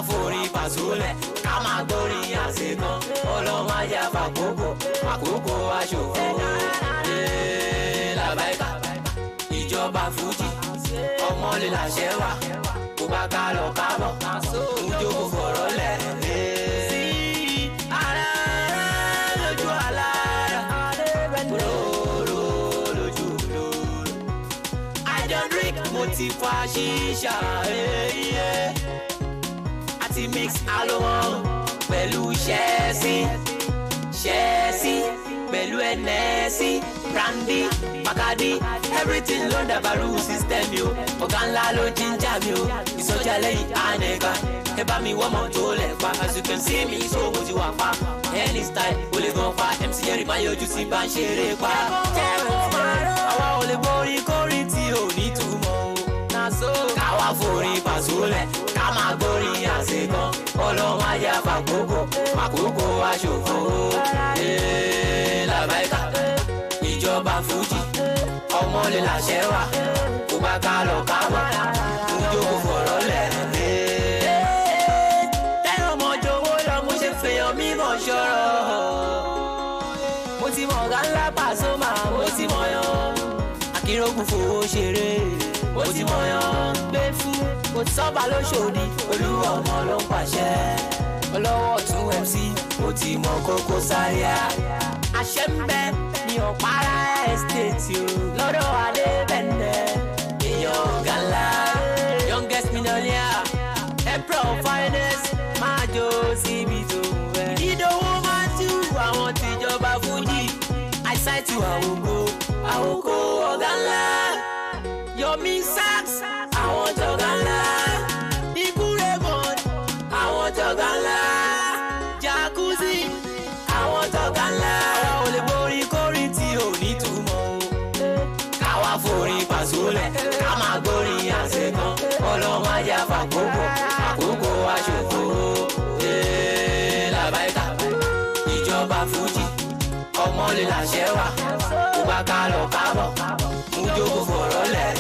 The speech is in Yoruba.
forin pàṣólẹ̀ ká máa gbórin àṣekàn ọlọ́mọ ajé àkókò aṣòfò làbáyíká ìjọba fújì ọmọlé làṣẹ wà kó bá ká lọ kábọ̀ ìjókòó fọ̀rọ̀ lẹ̀ sí ara lójú alára róró lójú lóró I don't drink mo ti fa ṣíṣà àti mix alowon pẹ̀lú ṣẹ́ẹ̀sì pẹ̀lú ẹnẹ́sì brandy Bacardi everything ló ń dàbàrú system mi o ọ̀gá ńlá ló jíjà mi o ìsọjà lẹ́yìn ànẹ́ká ẹ bá mi wọ́mọ̀ tó lẹ̀ pa as you can see me so mo ti wà pa any style o lè gan fa MC Jerry máa yọjú sí bá ń ṣeré pa àwa ò lè borí kórìí tí ò ní túmọ̀ o káwa forin pàṣólẹ̀ ká máa gbórin àṣekàn ọlọ́run ajé àkókò aṣòfò làbáyíká ìjọba fújì ọmọlé làṣẹ wà kó bá ká lọ kábọ̀ ìjókòó fọ̀rọ̀ lẹ̀ tẹ́lẹ̀ ọmọjọ́wọ́ lọ mo ṣe fèèyàn mímọ̀ ṣọ́rọ̀ mo ti mọ̀ ọ̀gá ńlá Pasuma mo ti mọ̀ yan Akínrógun fowó ṣeré mo ti mọ̀ yan gbé fún kò sọ́ba lóṣòdì Olúwa ọmọ ló ń pàṣẹ ọlọ́wọ́ tún MC mo ti mọ̀ Koko Zaria àṣẹ ń bẹ ní ọ̀pára estate o lọ́dọ̀ Adébẹ̀ndẹ̀ èèyàn ọ̀gá ńlá youngest millionaire emperor of finance máa jó síbi tó wẹ̀ ìdídòwò máa tú àwọn tìjọba fújì àìsàìtì àwòkọ́ ọ̀gá ńlá Yomi Sax àwọn tọ̀gá ńlá ikú Raymond àwọn tọ̀gá ńlá Jacuzzi àwọn tọ̀gá ńlá àwọn olè borí kórìí tí ò ní túmọ̀ o káwa forin pàṣólẹ̀ ká máa gbórin àṣekàn ọlọ́mọ ajé àkókò aṣòfò làbáyíká ìjọba fújì ọmọlé làṣẹ wà kó bá ká lọ kábọ̀ ìjókòó fọ̀rọ̀ lẹ̀